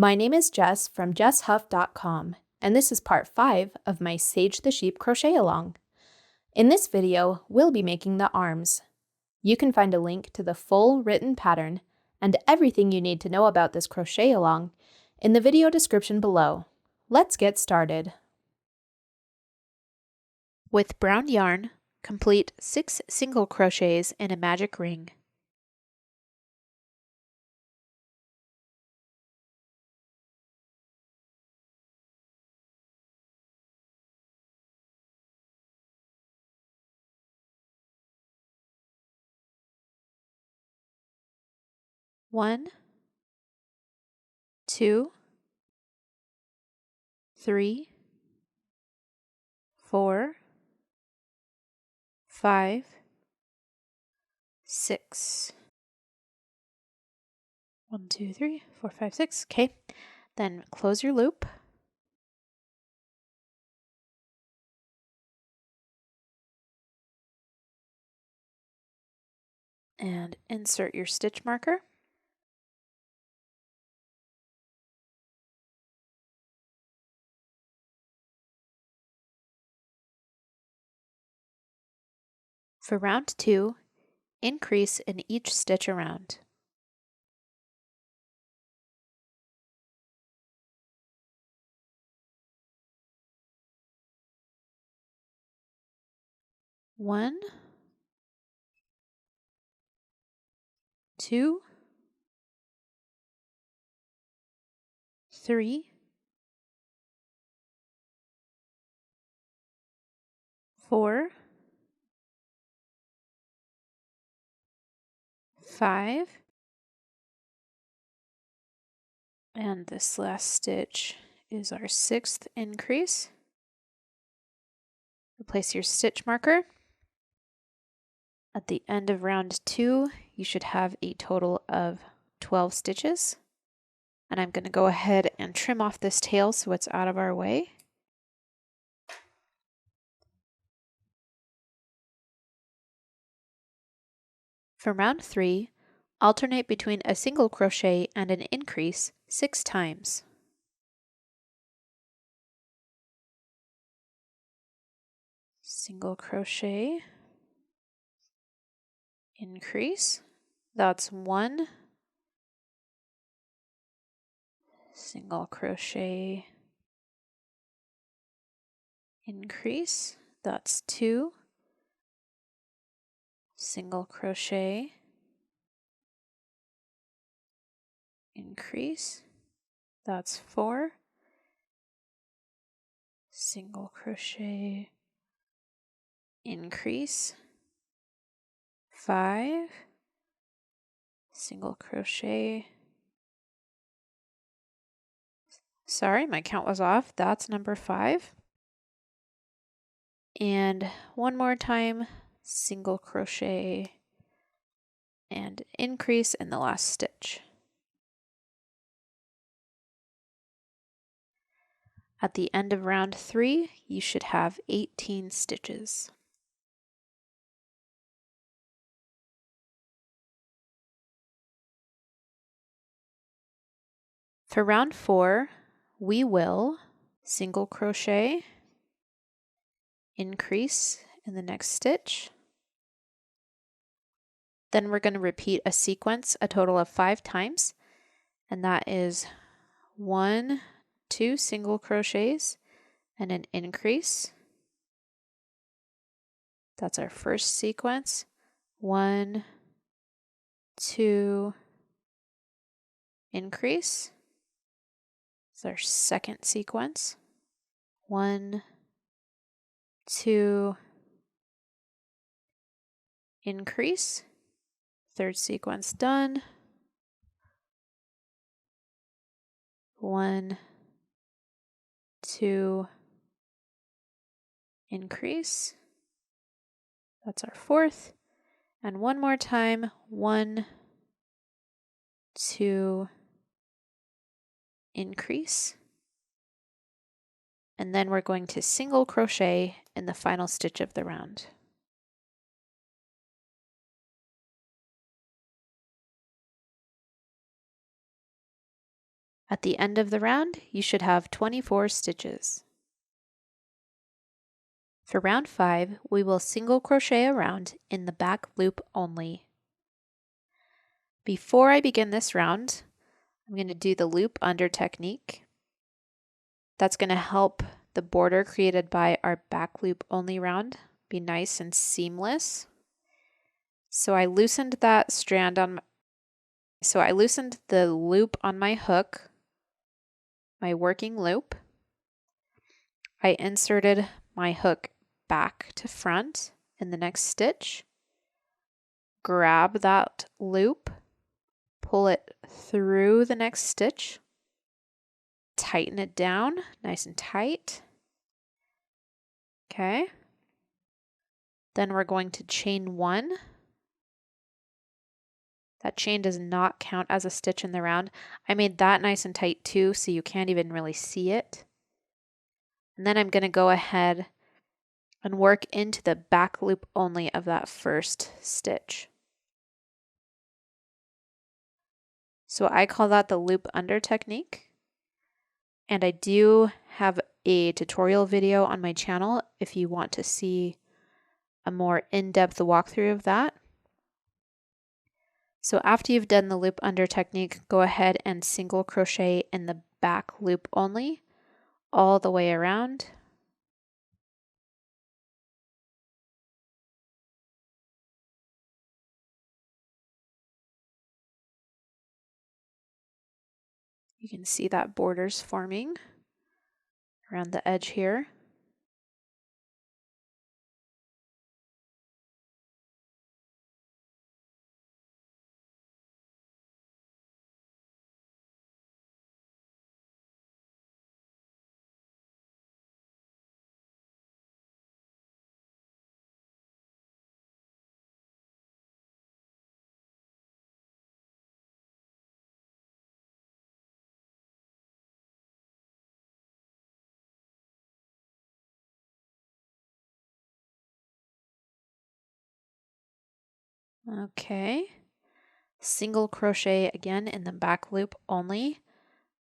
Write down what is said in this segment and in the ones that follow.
My name is Jess from jesshuff.com, and this is part 5 of my Sage the Sheep crochet along. In this video, we'll be making the arms. You can find a link to the full written pattern and everything you need to know about this crochet along in the video description below. Let's get started. With brown yarn, complete 6 single crochets in a magic ring. One, 2, 3, 4, 5, 6. 1, 2, 3, 4, 5, 6. Okay, then close your loop. And insert your stitch marker. For round 2, increase in each stitch around. One, 2, 3, 4, 5, and this last stitch is our 6th increase. Replace your stitch marker. At the end of round 2, you should have a total of 12 stitches. And I'm going to go ahead and trim off this tail so it's out of our way. For round 3, alternate between a single crochet and an increase 6 times. Single crochet, increase, that's 1, single crochet, increase, that's 2, single crochet, increase, that's 4, single crochet, increase, 5, single crochet, sorry, my count was off, that's number 5, and one more time, single crochet, and increase in the last stitch. At the end of round 3, you should have 18 stitches. For round 4, we will single crochet, increase in the next stitch. Then we're going to repeat a sequence a total of 5 times, and that is 1, 2 single crochets and an increase. That's our first sequence. 1, 2, increase. That's our second sequence. 1, 2, increase. Third sequence done. 1, 2, increase. That's our fourth. And one more time. 1, 2, increase. And then we're going to single crochet in the final stitch of the round. At the end of the round, you should have 24 stitches. For round 5, we will single crochet around in the back loop only. Before I begin this round, I'm going to do the loop under technique. That's going to help the border created by our back loop only round be nice and seamless. So I loosened that strand on I loosened the loop on my hook, my working loop. I inserted my hook back to front in the next stitch. Grab that loop, pull it through the next stitch, tighten it down nice and tight. Okay. Then we're going to chain 1. That chain does not count as a stitch in the round. I made that nice and tight too, so you can't even really see it. And then I'm going to go ahead and work into the back loop only of that first stitch. So I call that the loop under technique. And I do have a tutorial video on my channel if you want to see a more in-depth walkthrough of that. So after you've done the loop under technique, go ahead and single crochet in the back loop only all the way around. You can see that border's forming around the edge here. Okay, single crochet again in the back loop only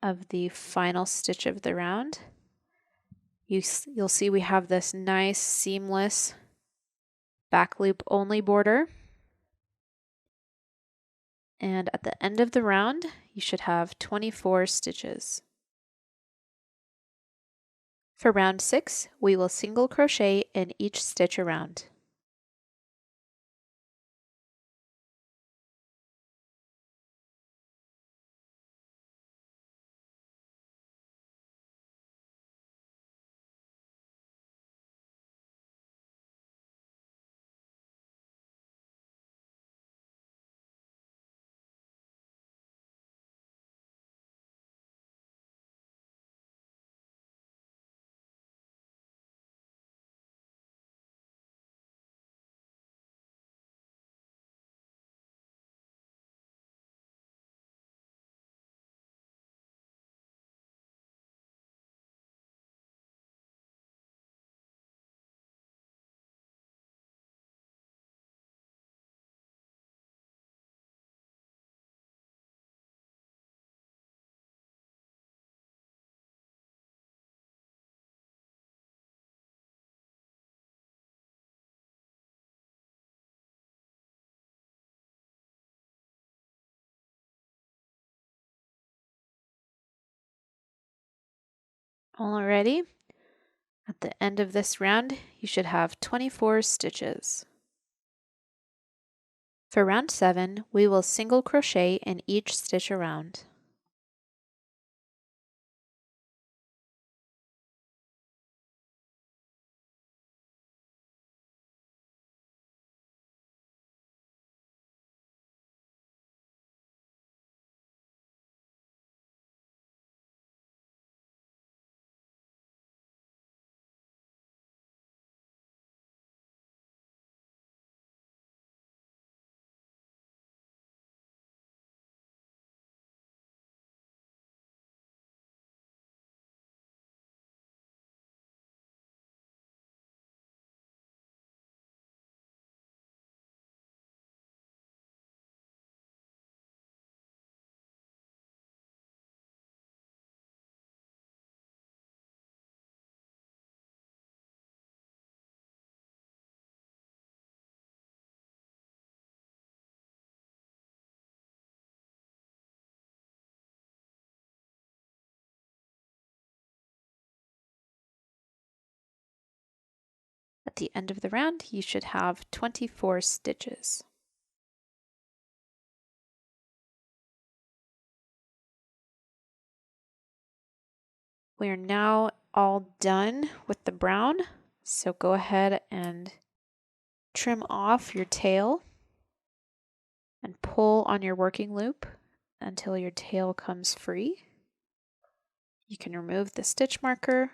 of the final stitch of the round. You'll see we have this nice seamless back loop only border. And at the end of the round, you should have 24 stitches. For round 6, we will single crochet in each stitch around. Alrighty, at the end of this round, you should have 24 stitches. For round 7, we will single crochet in each stitch around. At the end of the round, you should have 24 stitches. We are now all done with the brown, so go ahead and trim off your tail and pull on your working loop until your tail comes free. You can remove the stitch marker.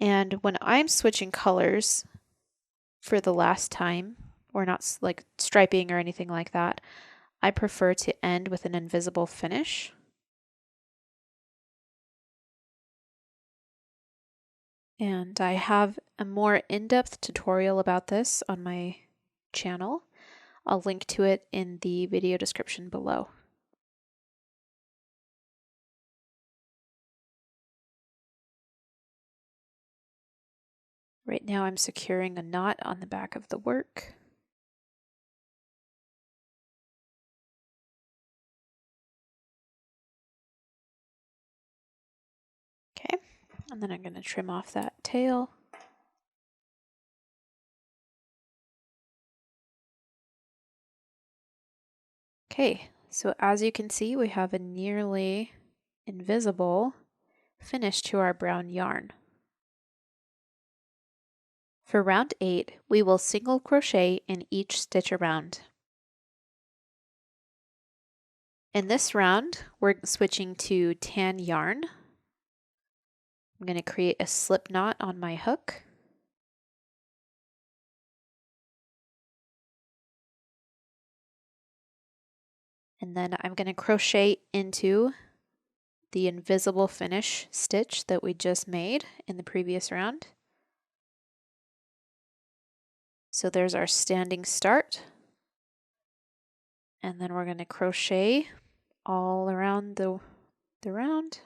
And when I'm switching colors for the last time, or not like striping or anything like that, I prefer to end with an invisible finish. And I have a more in-depth tutorial about this on my channel. I'll link to it in the video description below. Right now I'm securing a knot on the back of the work. Okay, and then I'm going to trim off that tail. Okay, so as you can see, we have a nearly invisible finish to our brown yarn. For round 8, we will single crochet in each stitch around. In this round, we're switching to tan yarn. I'm going to create a slip knot on my hook. And then I'm going to crochet into the invisible finish stitch that we just made in the previous round. So there's our standing start. And then we're going to crochet all around the round.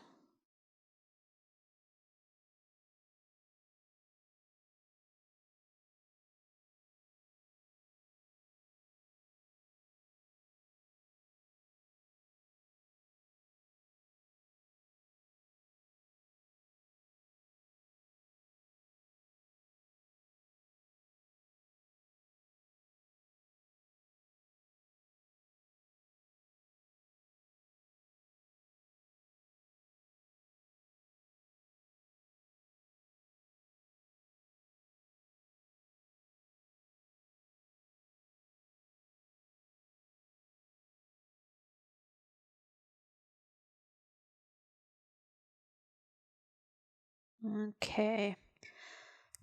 Okay,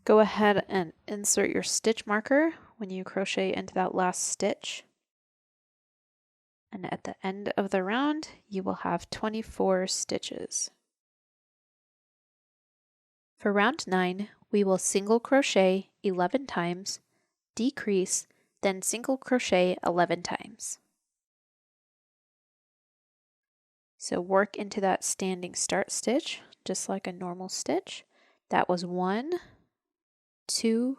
go ahead and insert your stitch marker when you crochet into that last stitch. And at the end of the round, you will have 24 stitches. For round 9, we will single crochet 11 times, decrease, then single crochet 11 times. So work into that standing start stitch, just like a normal stitch. That was 1, 2,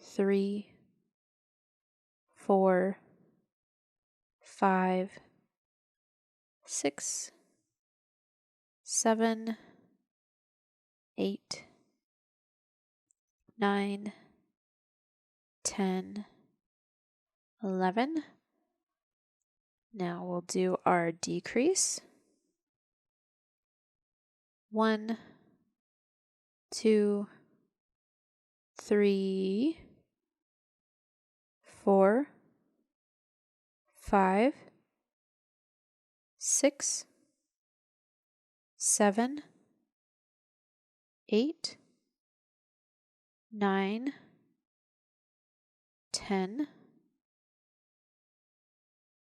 3, 4, 5, 6, 7, 8, 9, 10, 11. Now we'll do our decrease. 1, 2, 3, 4, 5, 6, 7, 8, 9, 10,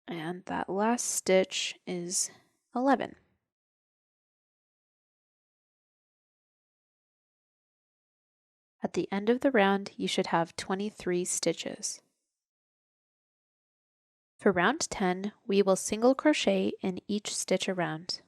and that last stitch is 11. At the end of the round, you should have 23 stitches. For round 10, we will single crochet in each stitch around.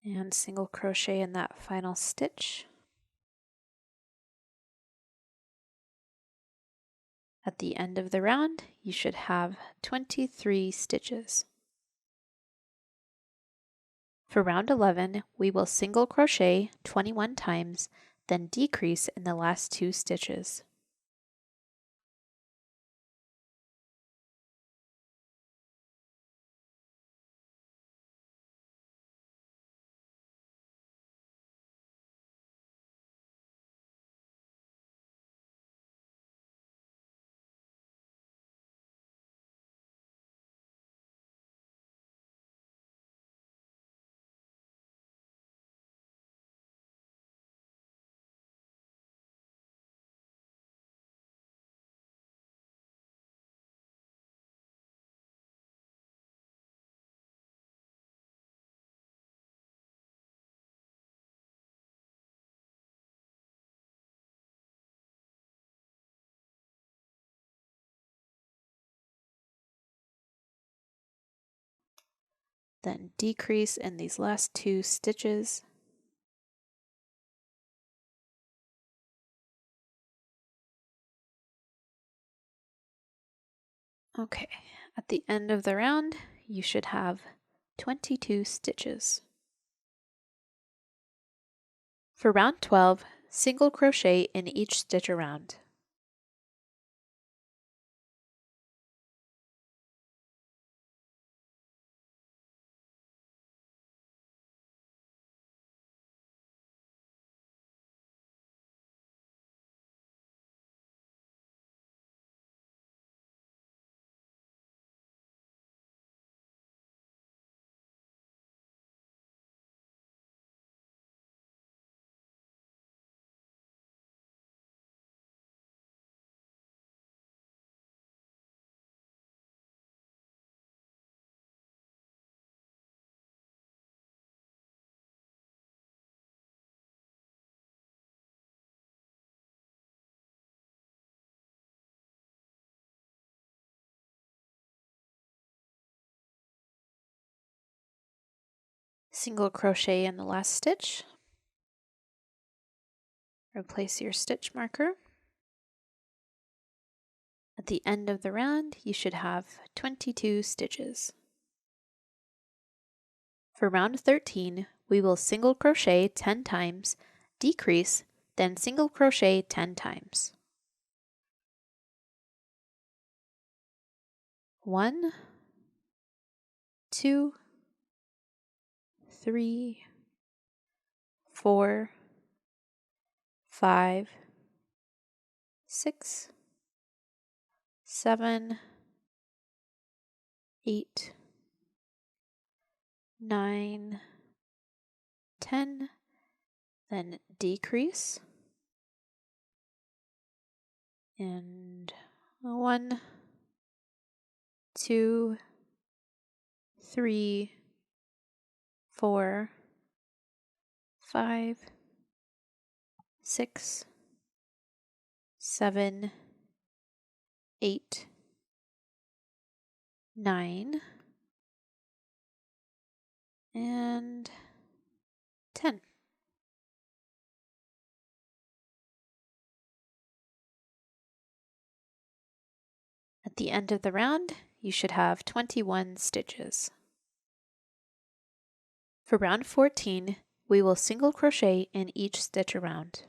And single crochet in that final stitch. At the end of the round, you should have 23 stitches. For round 11, we will single crochet 21 times, then decrease in the last 2 stitches. Then decrease in these last 2 stitches. Okay, at the end of the round, you should have 22 stitches. For round 12, single crochet in each stitch around. Single crochet in the last stitch. Replace your stitch marker. At the end of the round, you should have 22 stitches. For round 13, we will single crochet 10 times, decrease, then single crochet 10 times. 1, 2, 3, 4, 5, 6, 7, 8, 9, 10, then decrease, and 1, 2, 3, 4, 5, 6, 7, 8, 9, and 10. At the end of the round, you should have 21 stitches. For round 14, we will single crochet in each stitch around.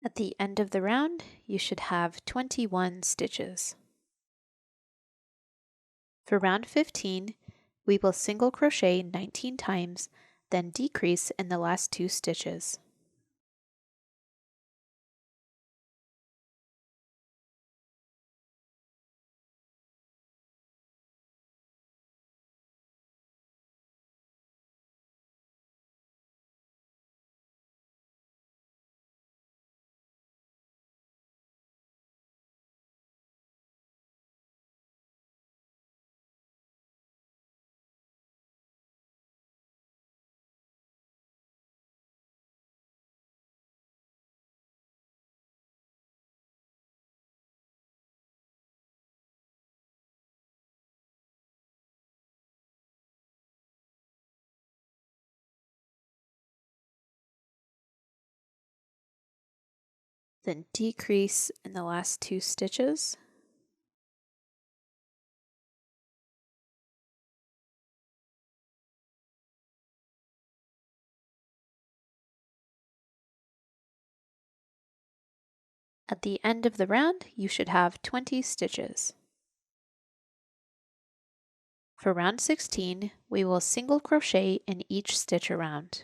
At the end of the round, you should have 21 stitches. For round 15, we will single crochet 19 times, then decrease in the last 2 stitches. Then decrease in the last 2 stitches. At the end of the round, you should have 20 stitches. For round 16, we will single crochet in each stitch around.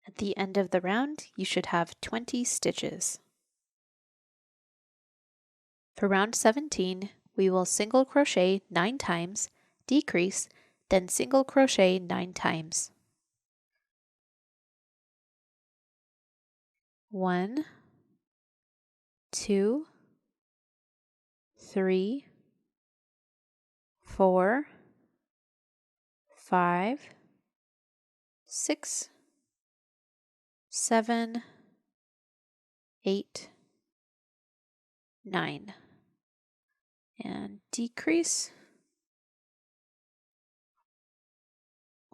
At the end of the round, you should have 20 stitches. For round 17, we will single crochet 9 times, decrease, then single crochet 9 times. 1, 2, 3, 4, 5, 6, 7, 8, 9. And decrease.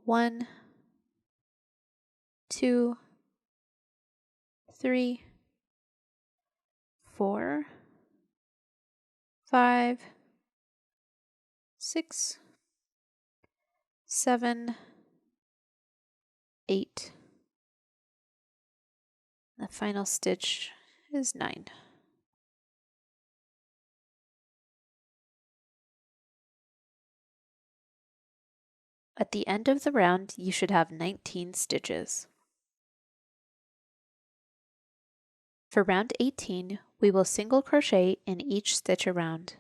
1, 2, 3, 4, 5, 6, 7, 8. The final stitch is 9. At the end of the round, you should have 19 stitches. For round 18, we will single crochet in each stitch around.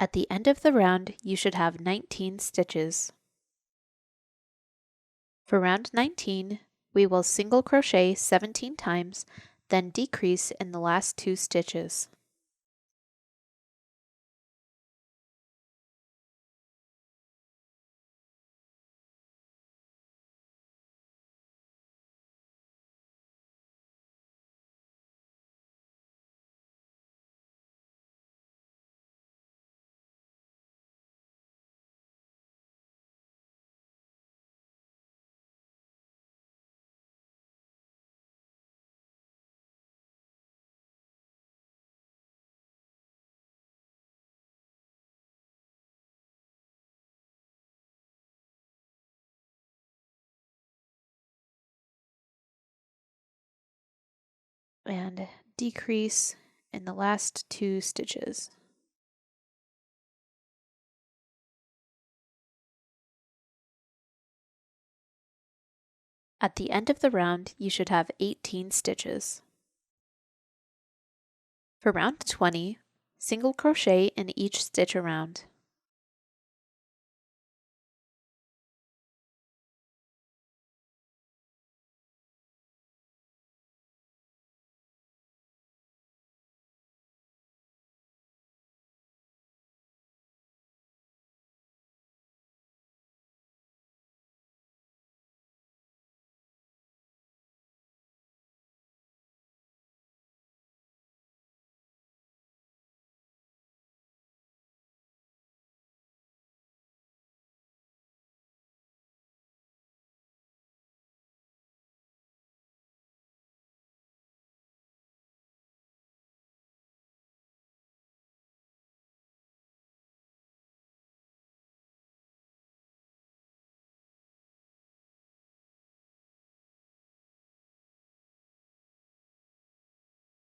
At the end of the round, you should have 19 stitches. For round 19, we will single crochet 17 times, then decrease in the last 2 stitches. and decrease in the last 2 stitches. At the end of the round, you should have 18 stitches. For round 20, single crochet in each stitch around.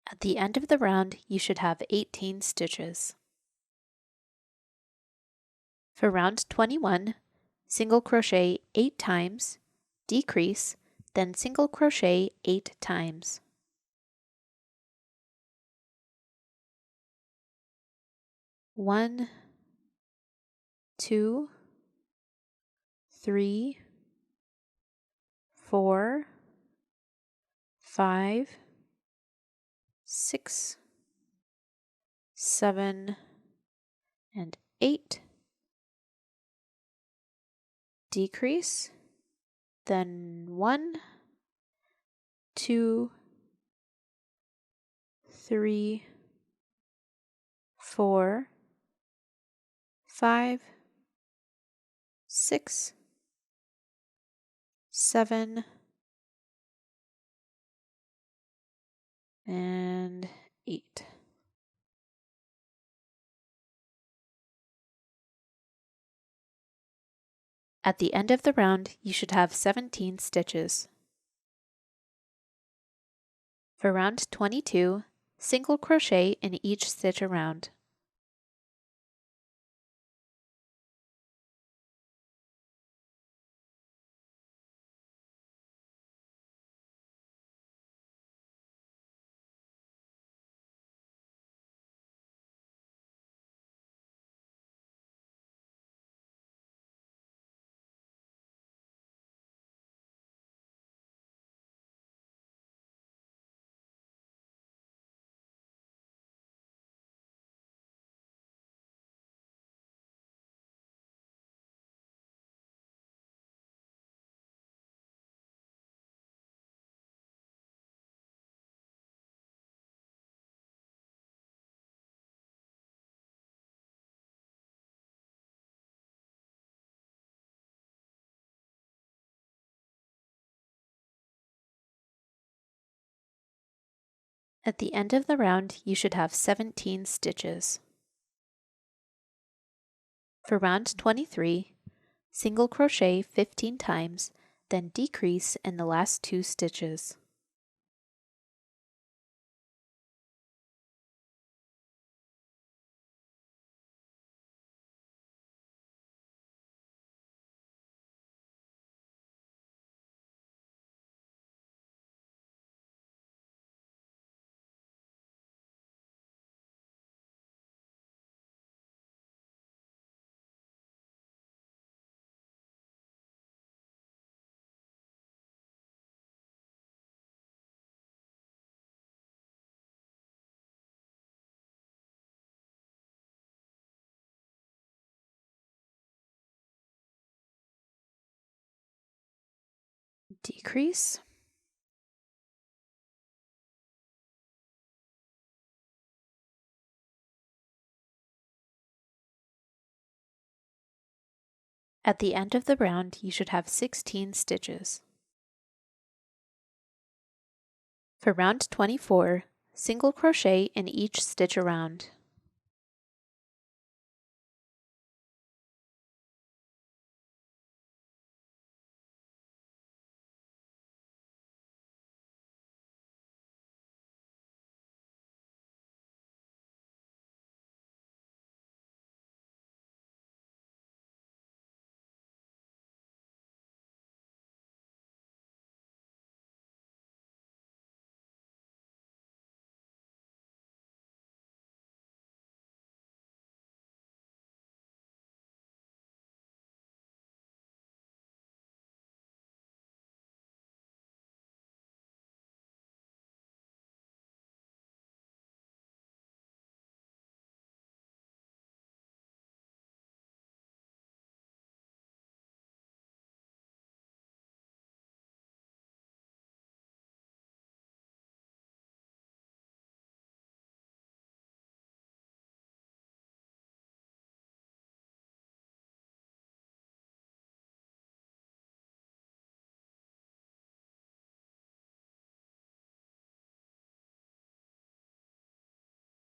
At the end of the round, you should have 18 stitches. For round 21, single crochet 8 times, decrease, then single crochet 8 times. 1, 2, 3, 4, 5, 6, 7, and 8. Decrease, then 1, 2, 3, 4, 5, 6, 7, and 8. At the end of the round, you should have 17 stitches. For round 22, single crochet in each stitch around. At the end of the round, you should have 17 stitches. For round 23, single crochet 15 times, then decrease in the last 2 stitches. Decrease. At the end of the round, you should have 16 stitches. For round 24, single crochet in each stitch around.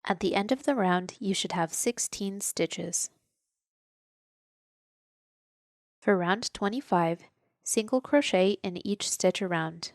At the end of the round, you should have 16 stitches. For round 25, single crochet in each stitch around.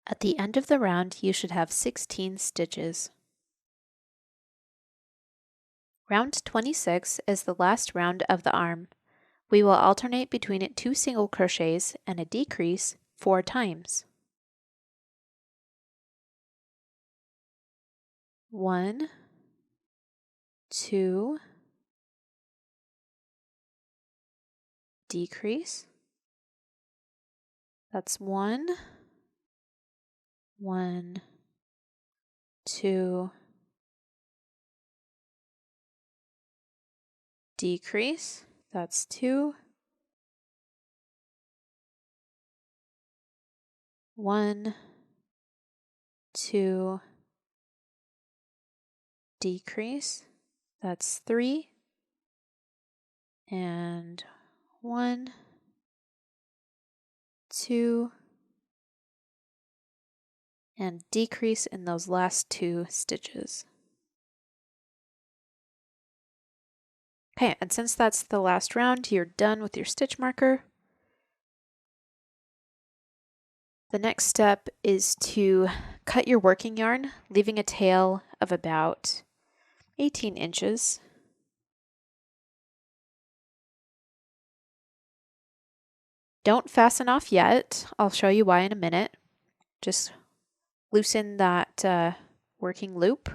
At the end of the round, you should have 16 stitches. Round 26 is the last round of the arm. We will alternate between 2 single crochets and a decrease 4 times. 1, 2, decrease. That's 1, 1, 2, decrease. That's 2, 1, 2, decrease. That's 3, and 1, 2, and decrease in those last 2 stitches. Okay, and since that's the last round, you're done with your stitch marker. The next step is to cut your working yarn, leaving a tail of about 18 inches. Don't fasten off yet. I'll show you why in a minute. Just loosen that working loop.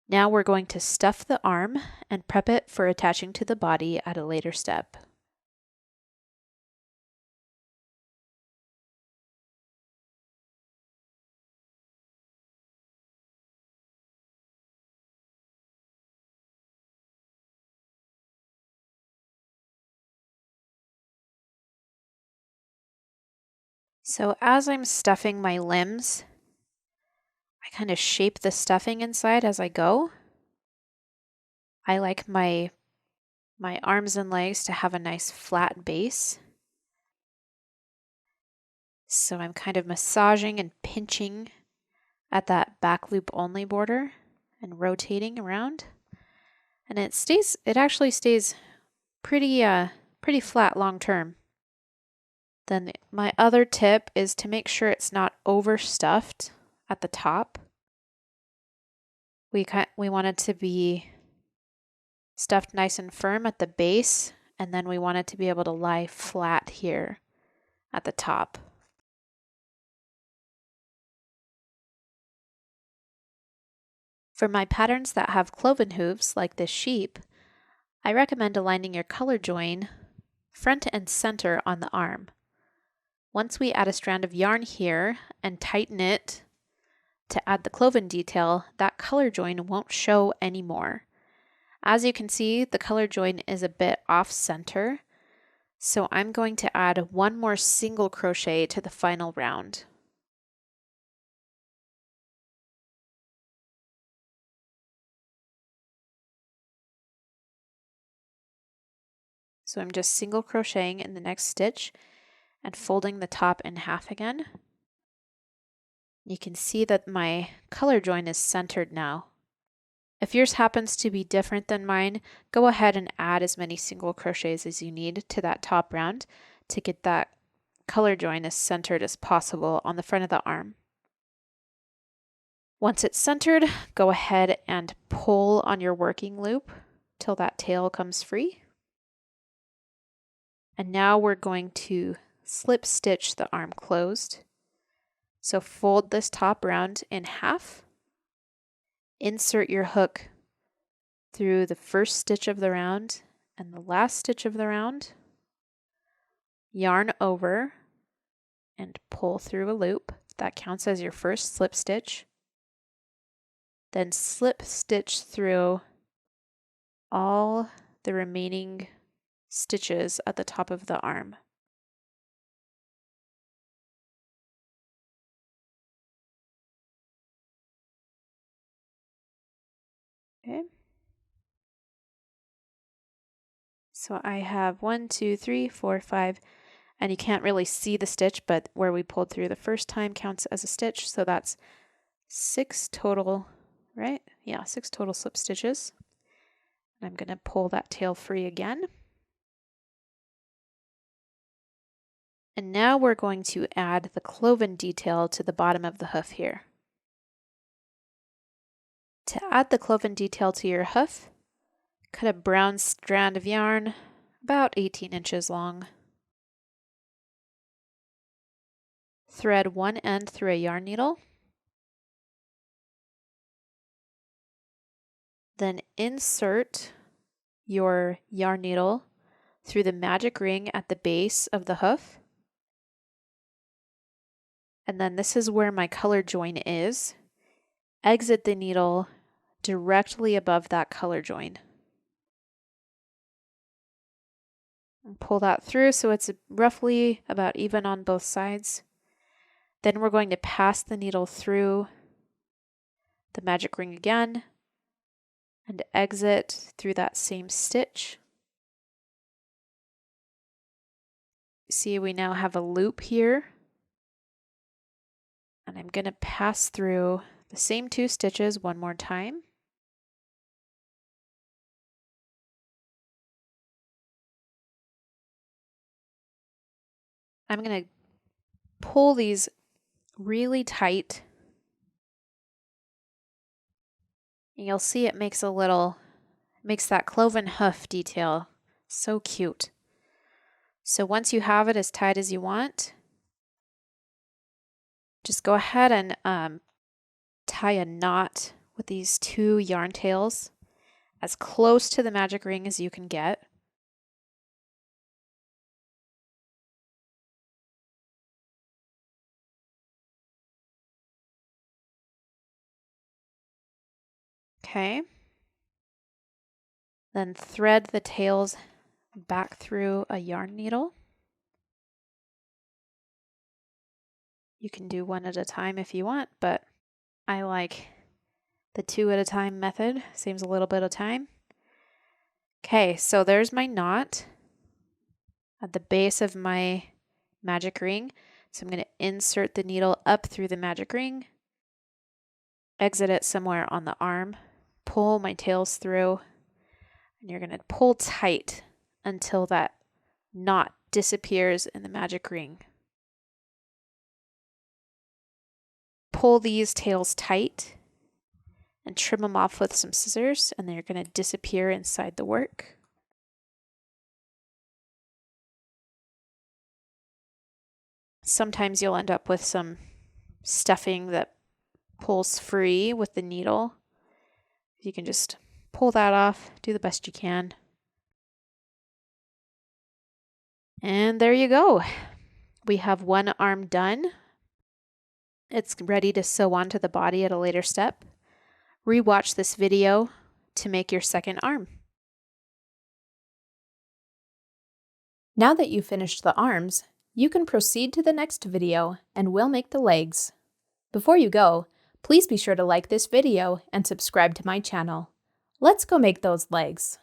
Now we're going to stuff the arm and prep it for attaching to the body at a later step. So as I'm stuffing my limbs, I kind of shape the stuffing inside as I go. I like my arms and legs to have a nice flat base. So I'm kind of massaging and pinching at that back loop only border and rotating around. And it actually stays pretty flat long term. Then my other tip is to make sure it's not overstuffed at the top. We want it to be stuffed nice and firm at the base, and then we want it to be able to lie flat here at the top. For my patterns that have cloven hooves, like this sheep, I recommend aligning your color join front and center on the arm. Once we add a strand of yarn here and tighten it to add the cloven detail, that color join won't show anymore. As you can see, the color join is a bit off center, so I'm going to add 1 more single crochet to the final round. So I'm just single crocheting in the next stitch and folding the top in half again. You can see that my color join is centered now. If yours happens to be different than mine, go ahead and add as many single crochets as you need to that top round to get that color join as centered as possible on the front of the arm. Once it's centered, go ahead and pull on your working loop till that tail comes free. And now we're going to slip stitch the arm closed. So fold this top round in half. Insert your hook through the first stitch of the round and the last stitch of the round. Yarn over and pull through a loop. That counts as your first slip stitch. Then slip stitch through all the remaining stitches at the top of the arm. Okay. So I have 1, 2, 3, 4, 5, and you can't really see the stitch, but where we pulled through the first time counts as a stitch. So that's 6 total, right? Yeah, 6 total slip stitches. And I'm going to pull that tail free again. And now we're going to add the cloven detail to the bottom of the hoof here. To add the cloven detail to your hoof, cut a brown strand of yarn about 18 inches long. Thread one end through a yarn needle. Then insert your yarn needle through the magic ring at the base of the hoof. And then this is where my color join is. Exit the needle directly above that color join. And pull that through so it's roughly about even on both sides. Then we're going to pass the needle through the magic ring again and exit through that same stitch. See, we now have a loop here. And I'm going to pass through the same 2 stitches one more time. I'm going to pull these really tight. And you'll see it makes that cloven hoof detail so cute. So once you have it as tight as you want, just go ahead and tie a knot with these 2 yarn tails as close to the magic ring as you can get. Okay. Then thread the tails back through a yarn needle. You can do one at a time if you want, but I like the 2 at a time method. Saves a little bit of time. Okay, so there's my knot at the base of my magic ring. So I'm going to insert the needle up through the magic ring, exit it somewhere on the arm, pull my tails through, and you're going to pull tight until that knot disappears in the magic ring. Pull these tails tight and trim them off with some scissors, and they're going to disappear inside the work. Sometimes you'll end up with some stuffing that pulls free with the needle. You can just pull that off, do the best you can. And there you go. We have one arm done. It's ready to sew onto the body at a later step. Rewatch this video to make your second arm. Now that you've finished the arms, you can proceed to the next video and we'll make the legs. Before you go, please be sure to like this video and subscribe to my channel. Let's go make those legs.